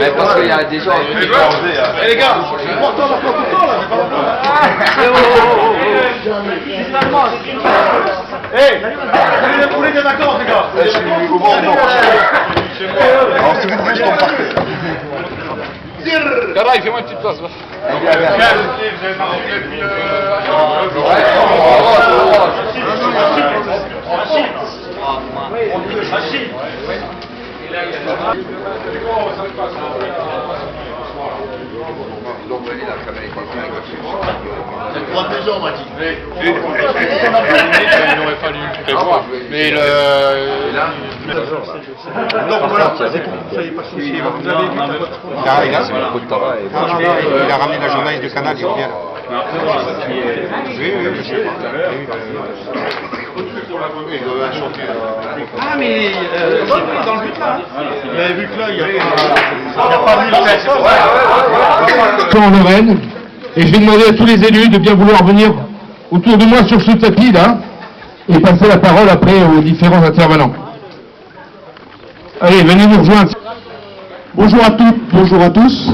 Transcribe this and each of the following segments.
Mais parce qu'il y a des gens... Eh les gars, c'est important d'appeler tout le temps là, c'est pas vous êtes d'accord les gars? Caray, fais-moi une petite place. Protégé, on m'a dit. Il aurait fallu le prévoir. Mais Donc voilà, vous savez pas souci. Vous avez vu il a ramené la journaliste du canal, il revient là. Oui, je sais pas. Ah mais dans le but là. Vous avez vu que là, il n'y a pas 1000 personnes. En Lorraine, et je vais demander à tous les élus de bien vouloir venir autour de moi sur ce tapis là et passer la parole après aux différents intervenants. Allez, venez nous rejoindre. Bonjour à toutes, bonjour à tous.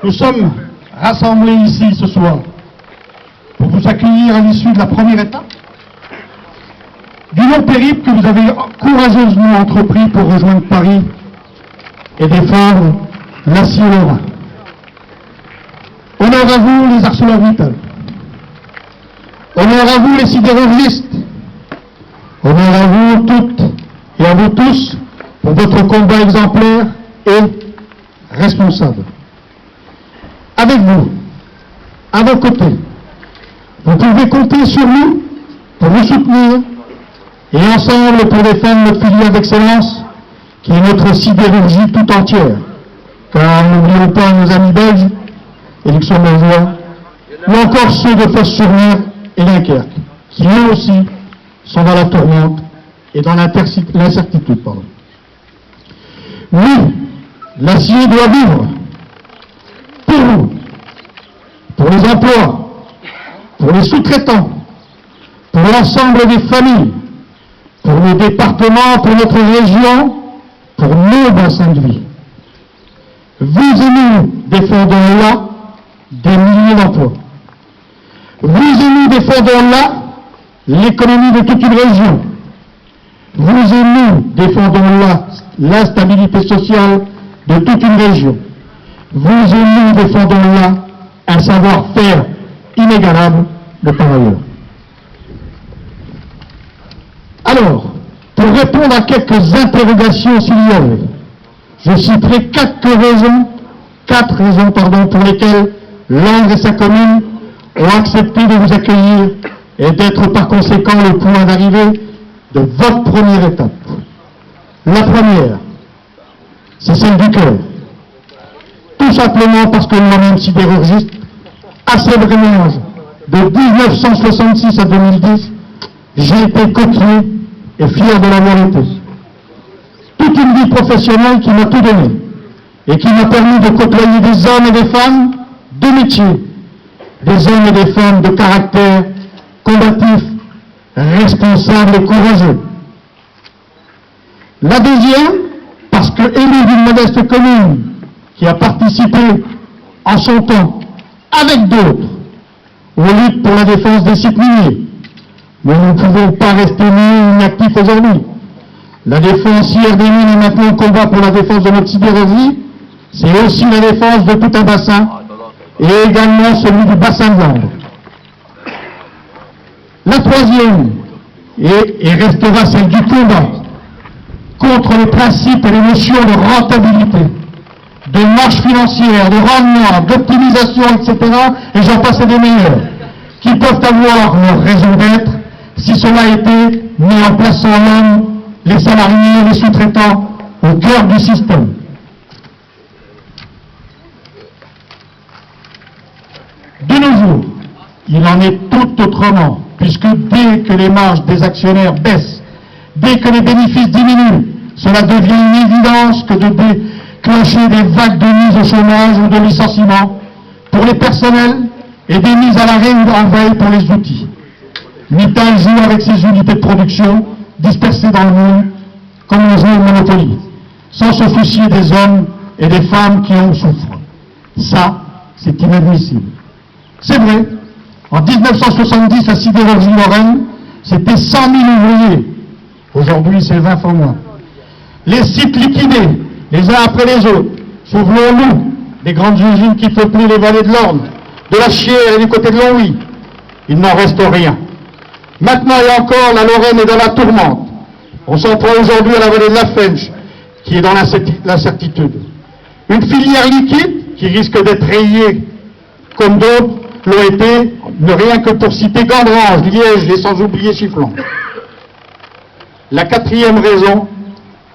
Nous sommes rassemblés ici ce soir pour vous accueillir à l'issue de la première étape du long périple que vous avez courageusement entrepris pour rejoindre Paris et défendre l'acier lorrain. Honneur à vous les ArcelorMittal. Honneur à vous les sidérurgistes. Honneur à vous toutes et à vous tous pour votre combat exemplaire et responsable. Avec vous, à vos côtés, vous pouvez compter sur nous pour vous soutenir et ensemble pour défendre notre filière d'excellence qui est notre sidérurgie tout entière. Car n'oublions pas nos amis belges et luxembourgeois, ou encore ceux de Fos-sur-Mer et Dunkerque, qui eux aussi sont dans la tourmente et dans l'incertitude. Oui, l'acier doit vivre. Pour vous, pour les emplois, pour les sous-traitants, pour l'ensemble des familles, pour nos départements, pour notre région, pour nos bassins de vie. Vous et nous défendons là des milliers d'emplois. Vous et nous défendons là l'économie de toute une région. Vous et nous défendons là la stabilité sociale de toute une région. Vous et nous défendons là un savoir-faire inégalable de par ailleurs. Alors, pour répondre à quelques interrogations s'il y avait, je citerai quatre raisons pour lesquelles Langres et sa commune ont accepté de vous accueillir et d'être par conséquent le point d'arrivée de votre première étape. La première, c'est celle du cœur. Tout simplement parce que moi-même, sidérurgiste, à Sèvres-et-Mélange, de 1966 à 2010, j'ai été coquillé et fier de l'avoir été. Toute une vie professionnelle qui m'a tout donné et qui m'a permis de côtoyer des hommes et des femmes de métier, des hommes et des femmes de caractère combatif, responsable et courageux. La deuxième, parce que élu d'une modeste commune qui a participé en son temps, avec d'autres, aux luttes pour la défense des sites miniers. Mais nous ne pouvons pas rester inactifs aujourd'hui. La défense hier des mines et maintenant le combat pour la défense de notre sidérurgie, c'est aussi la défense de tout un bassin et également celui du bassin de Langres. La troisième, et restera celle du combat, contre les principes et les notions de rentabilité, de marge financière, de rendement, d'optimisation, etc., et j'en passe des meilleurs, qui peuvent avoir leur raison d'être si cela a été mis en plaçant l'homme, les salariés, les sous-traitants au cœur du système. De nos jours, il en est tout autrement, puisque dès que les marges des actionnaires baissent, dès que les bénéfices diminuent, cela devient une évidence que de déclencher des vagues de mise au chômage ou de licenciement pour les personnels et des mises à l'arrêt ou en veille pour les outils. Mittal joue avec ses unités de production dispersées dans le monde comme un jeu de Monopoly, sans se soucier des hommes et des femmes qui en souffrent. Ça, c'est inadmissible. C'est vrai, en 1970, la sidérurgie Lorraine, c'était 100 000 ouvriers. Aujourd'hui, c'est 20 fois moins. Les sites liquidés, les uns après les autres. Souvenons-nous des grandes usines qui peuplaient les vallées de l'Orne, de la Chière et du côté de Longwy. Il n'en reste rien. Maintenant et encore, la Lorraine est dans la tourmente. On s'en prend aujourd'hui à la vallée de la Fench, qui est dans l'incertitude. Une filière liquide qui risque d'être rayée comme d'autres l'ont été, ne rien que pour citer Gandrange, Liège et sans oublier Chifflon. La quatrième raison,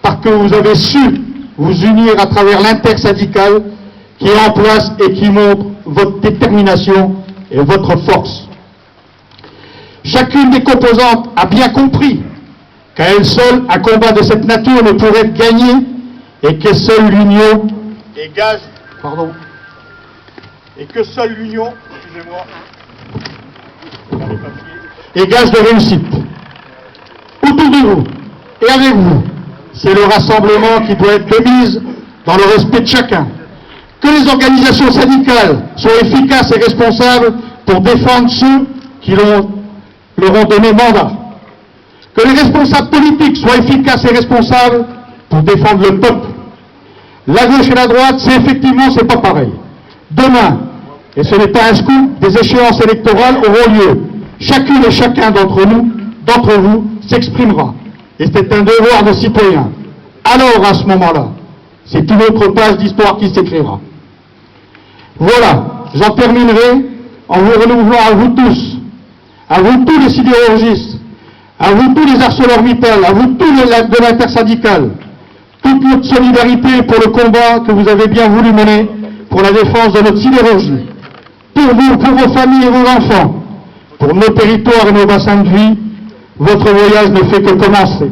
parce que vous avez su vous unir à travers l'intersyndical qui est en place et qui montre votre détermination et votre force. Chacune des composantes a bien compris qu'à elle seule, un combat de cette nature ne pourrait être gagné et que seule l'union est gage, est gage de réussite. Autour de vous et avec vous, c'est le rassemblement qui doit être de mise dans le respect de chacun. Que les organisations syndicales soient efficaces et responsables pour défendre ceux qui leur ont donné mandat. Que les responsables politiques soient efficaces et responsables pour défendre le peuple. La gauche et la droite, c'est pas pareil. Demain, et ce n'est pas un scoop, des échéances électorales auront lieu. Chacune et chacun d'entre vous, s'exprimera. Et c'est un devoir de citoyen. Alors, à ce moment-là, c'est une autre page d'histoire qui s'écrira. Voilà, j'en terminerai en vous renouvelant à vous tous les sidérurgistes, à vous tous les ArcelorMittal, à vous tous de l'intersyndicale, toute notre solidarité pour le combat que vous avez bien voulu mener pour la défense de notre sidérurgie. Pour vous, pour vos familles et vos enfants, pour nos territoires et nos bassins de vie, votre voyage ne fait que commencer.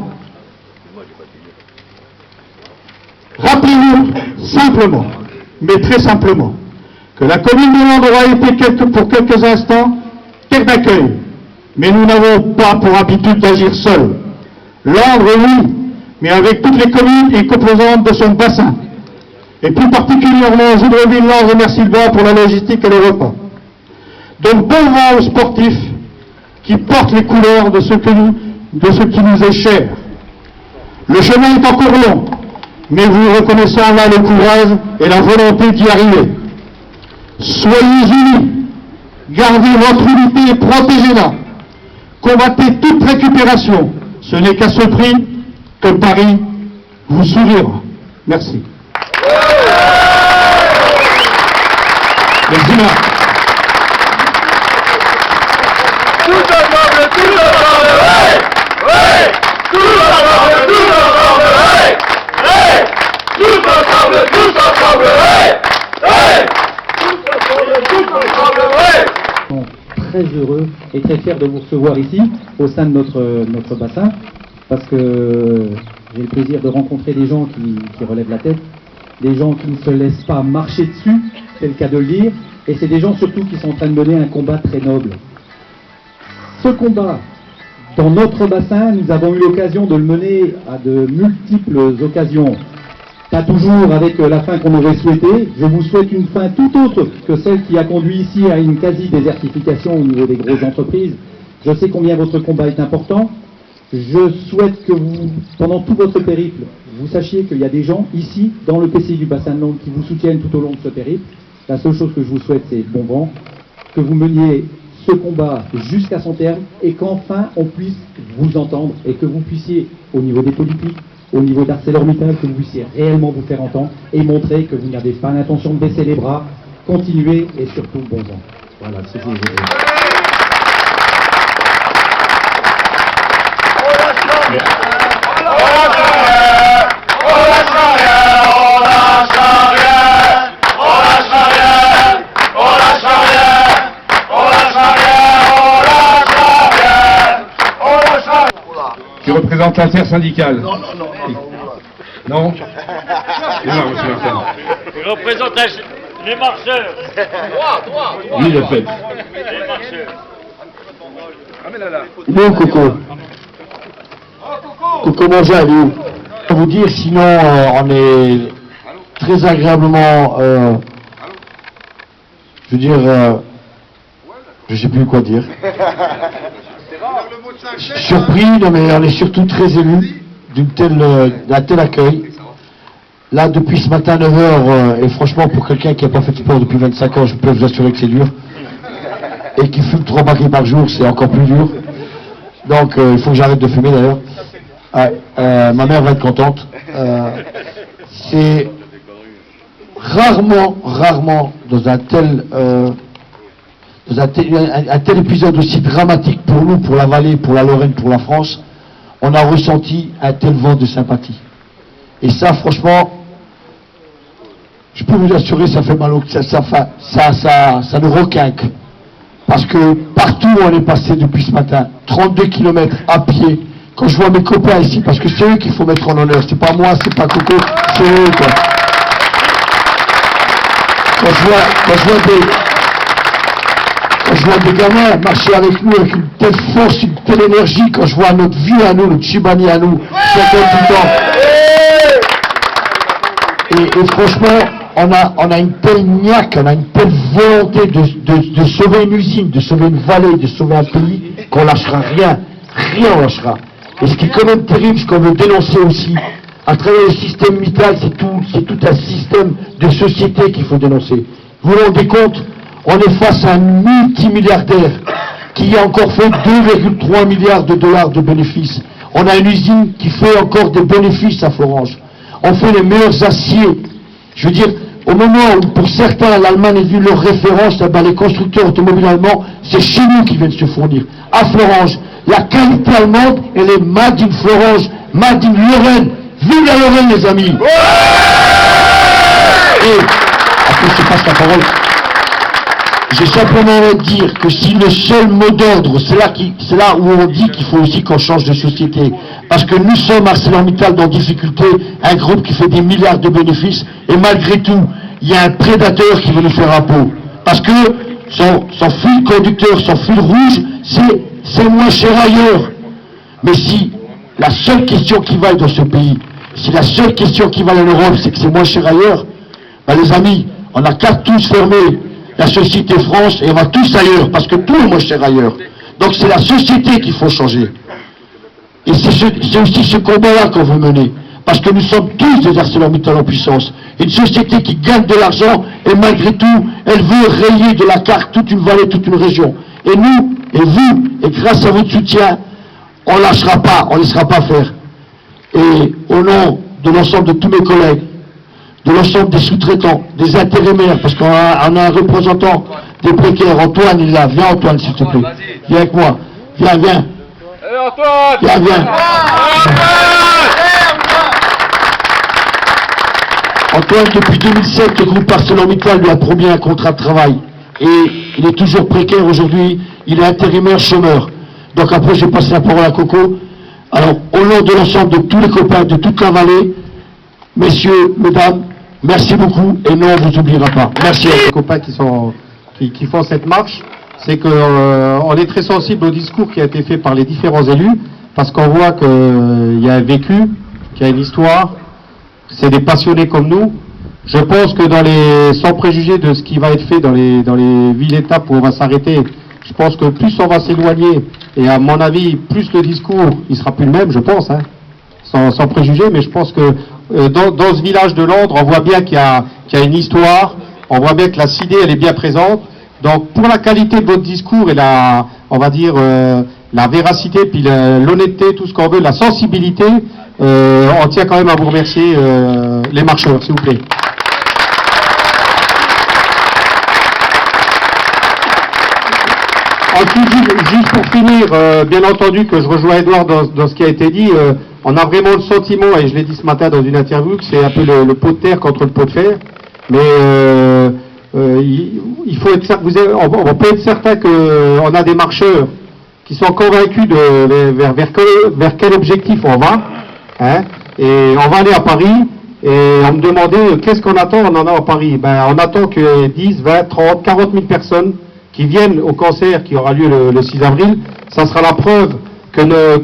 Rappelez-vous simplement, mais très simplement, que la commune de Langres aura été pour quelques instants terre d'accueil, mais nous n'avons pas pour habitude d'agir seuls. Langres, oui, mais avec toutes les communes et composantes de son bassin, et plus particulièrement Joudreville, Langres et Mercilbas pour la logistique et le repas. Donc bon vent aux sportifs qui portent les couleurs de ce qui nous est cher. Le chemin est encore long, mais vous reconnaissons là le courage et la volonté d'y arriver. Soyez unis, gardez votre unité et protégez-la. Combattez toute récupération. Ce n'est qu'à ce prix que Paris vous sourira. Merci. Merci Marc. Tout ensemble, ouais! Ouais! Tout ensemble, ouais! Ouais! Tout ensemble, ouais! Ouais! Tout ensemble, ouais! Très heureux et très fiers de vous recevoir ici, au sein de notre bassin, parce que j'ai le plaisir de rencontrer des gens qui relèvent la tête, des gens qui ne se laissent pas marcher dessus, c'est le cas de le dire, et c'est des gens surtout qui sont en train de mener un combat très noble. Ce combat, dans notre bassin, nous avons eu l'occasion de le mener à de multiples occasions, pas toujours avec la fin qu'on aurait souhaité. Je vous souhaite une fin tout autre que celle qui a conduit ici à une quasi-désertification au niveau des grosses entreprises. Je sais combien votre combat est important. Je souhaite que vous, pendant tout votre périple, vous sachiez qu'il y a des gens ici, dans le PCI du bassin de Langres, qui vous soutiennent tout au long de ce périple. La seule chose que je vous souhaite, c'est bon vent, que vous meniez ce combat jusqu'à son terme et qu'enfin on puisse vous entendre et que vous puissiez, au niveau des politiques, au niveau d'ArcelorMittal, que vous puissiez réellement vous faire entendre et montrer que vous n'avez pas l'intention de baisser les bras, continuer et surtout bon vent. Voilà ce que je veux dire. Qui représente l'intersyndicale. Non. Non, monsieur Martin. Il représente les marcheurs. Oui, le fait. Les marcheurs. Bon, Coco. Coco, mon j'allais vous dire, sinon on est très agréablement, je veux dire, je sais plus quoi dire. Surpris, non mais on est surtout très ému d'un tel accueil. Là, depuis ce matin 9h, et franchement, pour quelqu'un qui n'a pas fait de sport depuis 25 ans, je peux vous assurer que c'est dur. Et qui fume 3 paquets par jour, c'est encore plus dur. Donc, il faut que j'arrête de fumer d'ailleurs. Ma mère va être contente. C'est rarement dans un tel épisode aussi dramatique pour nous, pour la Vallée, pour la Lorraine, pour la France, on a ressenti un tel vent de sympathie. Et ça, franchement, je peux vous assurer, ça fait mal au cœur, ça nous requinque. Parce que partout où on est passé depuis ce matin, 32 km à pied, quand je vois mes copains ici, parce que c'est eux qu'il faut mettre en honneur, c'est pas moi, c'est pas Coco, c'est eux, quoi. Quand je vois des gamins marcher avec nous avec une telle force, une telle énergie, quand je vois notre vieux à nous, notre Chibani à nous, tout le temps. Et franchement, on a une telle niaque, on a une telle volonté de sauver une usine, de sauver une vallée, de sauver un pays, qu'on lâchera rien. Rien on lâchera. Et ce qui est quand même terrible, ce qu'on veut dénoncer aussi, à travers le système Mittal, c'est tout un système de société qu'il faut dénoncer. Vous vous rendez compte, on est face à un multimilliardaire qui a encore fait 2,3 milliards de dollars de bénéfices. On a une usine qui fait encore des bénéfices à Florange. On fait les meilleurs aciers. Je veux dire, au moment où pour certains l'Allemagne est devenue leur référence, les constructeurs automobiles allemands, c'est chez nous qu'ils viennent se fournir. À Florange, la qualité allemande, elle est made in Florange, made in Lorraine. Vive la Lorraine, les amis. Et après je passe la parole. J'ai simplement envie de dire que si le seul mot d'ordre, c'est là où on dit qu'il faut aussi qu'on change de société. Parce que nous sommes ArcelorMittal dans difficulté, un groupe qui fait des milliards de bénéfices, et malgré tout, il y a un prédateur qui veut nous faire un pot. Parce que son fil conducteur, son fil rouge, c'est moins cher ailleurs. Mais si la seule question qui vaille dans ce pays, si la seule question qui vaille en Europe, c'est que c'est moins cher ailleurs, ben les amis, on n'a qu'à tous fermer la société France et on va tous ailleurs, parce que tout est moins cher ailleurs. Donc c'est la société qu'il faut changer. Et c'est aussi ce combat-là qu'on veut mener. Parce que nous sommes tous des ArcelorMittal en puissance. Une société qui gagne de l'argent et malgré tout, elle veut rayer de la carte toute une vallée, toute une région. Et nous, et vous, et grâce à votre soutien, on ne lâchera pas, on ne laissera pas faire. Et au nom de l'ensemble de tous mes collègues, de l'ensemble des sous-traitants, des intérimaires, parce qu'on a un représentant des précaires, Antoine, il est là. Viens Antoine, s'il te plaît. Viens avec moi. Viens. Viens. Antoine, depuis 2007, le groupe ArcelorMittal lui a promis un contrat de travail. Et il est toujours précaire aujourd'hui, il est intérimaire chômeur. Donc après, je vais passer la parole à Coco. Alors, au nom de l'ensemble de tous les copains, de toute la vallée, messieurs, mesdames, merci beaucoup et non, on ne vous oubliera pas. Merci à les copains qui font cette marche. C'est qu'on est très sensible au discours qui a été fait par les différents élus, parce qu'on voit qu'il y a un vécu, qu'il y a une histoire, c'est des passionnés comme nous. Je pense que sans préjuger de ce qui va être fait dans les villes-étapes où on va s'arrêter, je pense que plus on va s'éloigner, et à mon avis, plus le discours, il sera plus le même, je pense, hein, sans préjuger, mais je pense que dans ce village de Landres, on voit bien qu'il y a une histoire, on voit bien que la CIDE, elle est bien présente. Donc, pour la qualité de votre discours et la véracité, puis l'honnêteté, tout ce qu'on veut, la sensibilité, on tient quand même à vous remercier, les marcheurs, s'il vous plaît. Ensuite, juste pour finir, bien entendu que je rejoins Edouard dans ce qui a été dit, on a vraiment le sentiment, et je l'ai dit ce matin dans une interview, que c'est un peu le pot de terre contre le pot de fer, mais il faut être, on peut être certain qu'on a des marcheurs qui sont convaincus vers quel objectif on va, hein, et on va aller à Paris, et on me demandait qu'est-ce qu'on attend, on en a à Paris. Ben, on attend que 10, 20, 30, 40 000 personnes qui viennent au concert qui aura lieu le 6 avril, ça sera la preuve que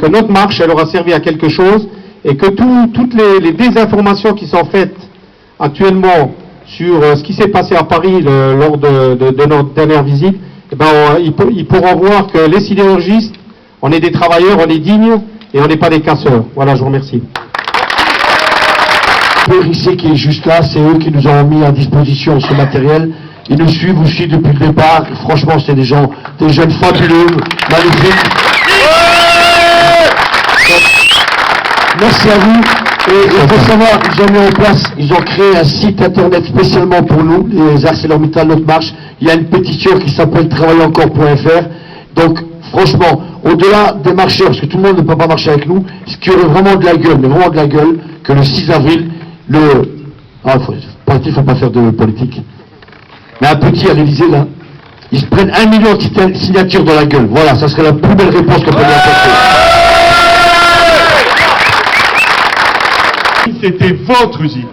notre marche, elle aura servi à quelque chose, et que toutes les désinformations qui sont faites actuellement sur ce qui s'est passé à Paris lors de notre dernière visite, eh ben, ils pourront voir que les sidérurgistes, on est des travailleurs, on est dignes et on n'est pas des casseurs. Voilà, je vous remercie. PRIC qui est juste là, c'est eux qui nous ont mis à disposition ce matériel. Ils nous suivent aussi depuis le départ. Et franchement, c'est des gens, des jeunes fabuleux, magnifiques. Merci à vous. Et il faut savoir qu'ils ont mis en place, ils ont créé un site internet spécialement pour nous, les ArcelorMittal Notre Marche. Il y a une pétition qui s'appelle travaillerencore.fr. Donc, franchement, au-delà des marcheurs, parce que tout le monde ne peut pas marcher avec nous, ce qui aurait vraiment de la gueule, mais vraiment de la gueule, que le 6 avril, il ne faut pas faire de politique. Mais un petit à l'Élysée, là, ils se prennent 1 million de signatures dans la gueule. Voilà, ça serait la plus belle réponse qu'on peut lui apporter. C'était votre usine.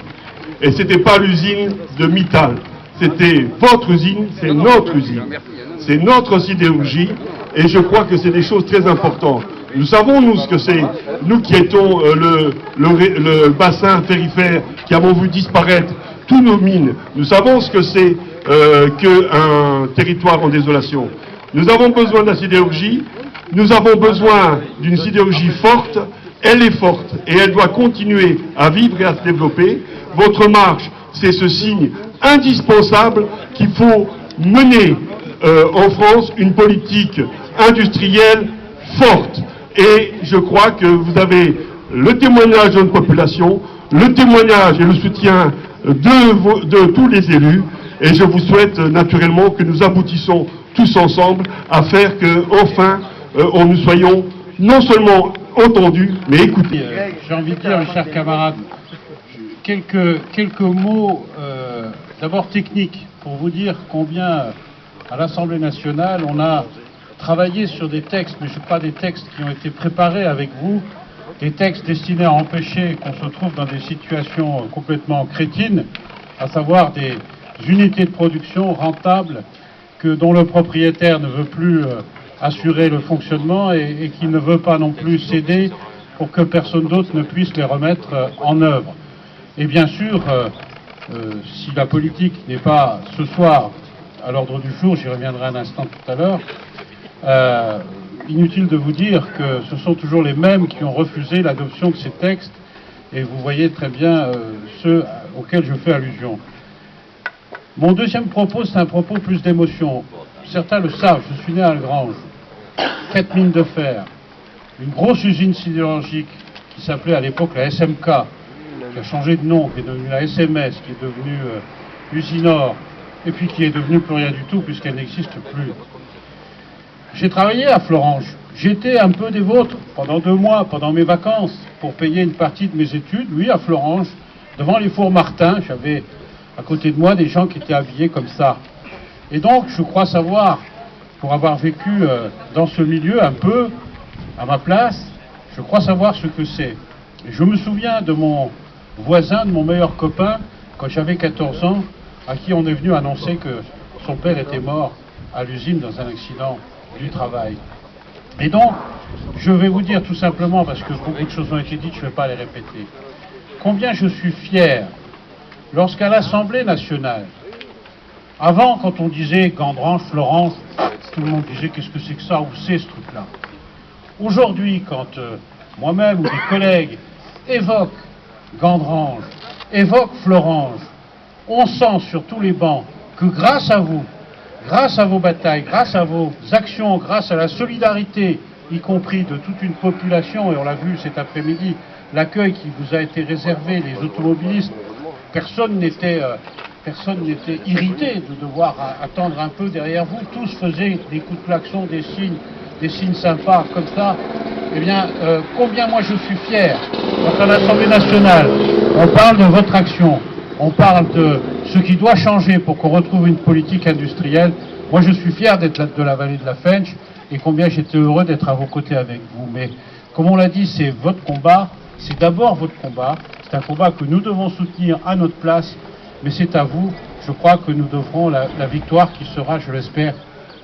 Et c'était pas l'usine de Mittal. C'était votre usine, c'est notre usine. C'est notre sidérurgie. Et je crois que c'est des choses très importantes. Nous savons, nous, ce que c'est. Nous qui étions le bassin périphérie, qui avons vu disparaître tous nos mines. Nous savons ce que c'est qu'un territoire en désolation. Nous avons besoin de la sidérurgie. Nous avons besoin d'une sidérurgie forte. Elle est forte et elle doit continuer à vivre et à se développer. Votre marche, c'est ce signe indispensable qu'il faut mener en France une politique industrielle forte. Et je crois que vous avez le témoignage de notre population, le témoignage et le soutien de tous les élus. Et je vous souhaite naturellement que nous aboutissons tous ensemble à faire que, enfin, nous soyons non seulement entendus, mais écoutés. J'ai envie de dire, mes chers camarades, quelques mots d'abord techniques pour vous dire combien à l'Assemblée nationale on a travaillé sur des textes, mais je pas des textes qui ont été préparés avec vous, des textes destinés à empêcher qu'on se trouve dans des situations complètement crétines, à savoir des unités de production rentables dont le propriétaire ne veut plus assurer le fonctionnement et qui ne veut pas non plus céder pour que personne d'autre ne puisse les remettre en œuvre. Et bien sûr, si la politique n'est pas ce soir à l'ordre du jour, j'y reviendrai un instant tout à l'heure, inutile de vous dire que ce sont toujours les mêmes qui ont refusé l'adoption de ces textes, et vous voyez très bien ceux auxquels je fais allusion. Mon deuxième propos, c'est un propos plus d'émotion. Certains le savent, je suis né à Algrange, 4 mines de fer, une grosse usine sidérurgique qui s'appelait à l'époque la SMK, qui a changé de nom, qui est devenue la SMS, qui est devenue Usinor, et puis qui est devenue plus rien du tout puisqu'elle n'existe plus. J'ai travaillé à Florange. J'étais un peu des vôtres pendant 2 mois, pendant mes vacances, pour payer une partie de mes études, oui, à Florange, devant les fours Martin. J'avais à côté de moi des gens qui étaient habillés comme ça. Et donc, je crois savoir, pour avoir vécu dans ce milieu un peu, à ma place, je crois savoir ce que c'est. Et je me souviens de mon voisin, de mon meilleur copain, quand j'avais 14 ans, à qui on est venu annoncer que son père était mort à l'usine dans un accident du travail. Et donc, je vais vous dire tout simplement, parce que beaucoup de choses ont été dites, je ne vais pas les répéter, combien je suis fier lorsqu'à l'Assemblée nationale, avant, quand on disait Gandrange, Florange, tout le monde disait qu'est-ce que c'est que ça, où c'est ce truc-là. Aujourd'hui, quand moi-même ou des collègues évoquent Gandrange, évoquent Florange, on sent sur tous les bancs que grâce à vous, grâce à vos batailles, grâce à vos actions, grâce à la solidarité, y compris de toute une population, et on l'a vu cet après-midi, l'accueil qui vous a été réservé, les automobilistes, personne n'était irrité de devoir attendre un peu derrière vous, tous faisaient des coups de klaxon, des signes sympas comme ça. Eh bien, combien moi je suis fier, quand à l'Assemblée nationale, on parle de votre action, on parle de ce qui doit changer pour qu'on retrouve une politique industrielle. Moi, je suis fier d'être de la vallée de la Fensch et combien j'étais heureux d'être à vos côtés avec vous. Mais, comme on l'a dit, c'est votre combat, c'est d'abord votre combat. C'est un combat que nous devons soutenir à notre place, mais c'est à vous, je crois, que nous devrons la victoire qui sera, je l'espère,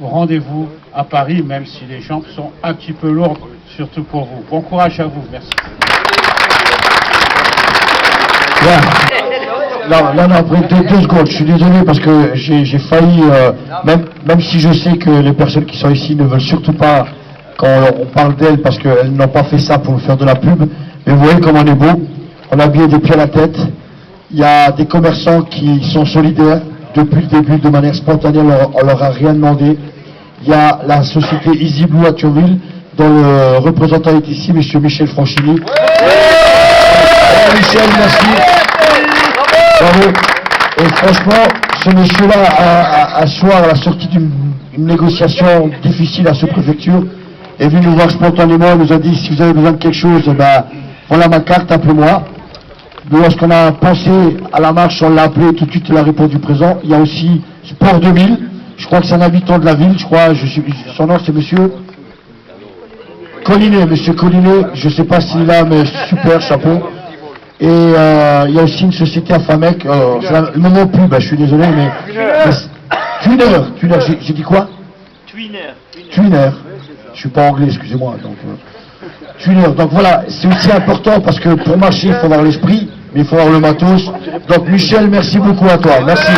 au rendez-vous à Paris, même si les jambes sont un petit peu lourdes, surtout pour vous. Bon courage à vous, merci. Voilà. Non, après 2 secondes, je suis désolé parce que j'ai failli, même si je sais que les personnes qui sont ici ne veulent surtout pas quand on parle d'elles parce qu'elles n'ont pas fait ça pour nous faire de la pub, mais vous voyez comme on est beau, on a bien des pieds à la tête, il y a des commerçants qui sont solidaires depuis le début de manière spontanée, on leur a rien demandé. Il y a la société Easy Blue à Thionville, dont le représentant est ici, M. Michel Franchini. Michel, merci. Bravo. Et franchement, ce monsieur-là, un soir, à la sortie d'une négociation difficile à sous-préfecture, est venu nous voir spontanément, il nous a dit, si vous avez besoin de quelque chose, ben, voilà ma carte, appelez-moi. Lorsqu'on a pensé à la marche, on l'a appelé, tout de suite il a répondu présent. Il y a aussi Sport 2000, je crois que c'est un habitant de la ville, je crois, son nom c'est monsieur Collinet, monsieur Collinet, je ne sais pas s'il est là, mais super, chapeau. Et il y a aussi une société à Famec, le moment plus, je suis désolé, mais... Twinner, j'ai dit quoi? Twinner. Je suis pas anglais, excusez-moi, donc... Twinner, donc voilà, c'est aussi important parce que pour marcher, il faut avoir l'esprit, mais il faut avoir le matos. Donc Michel, merci beaucoup à toi, merci.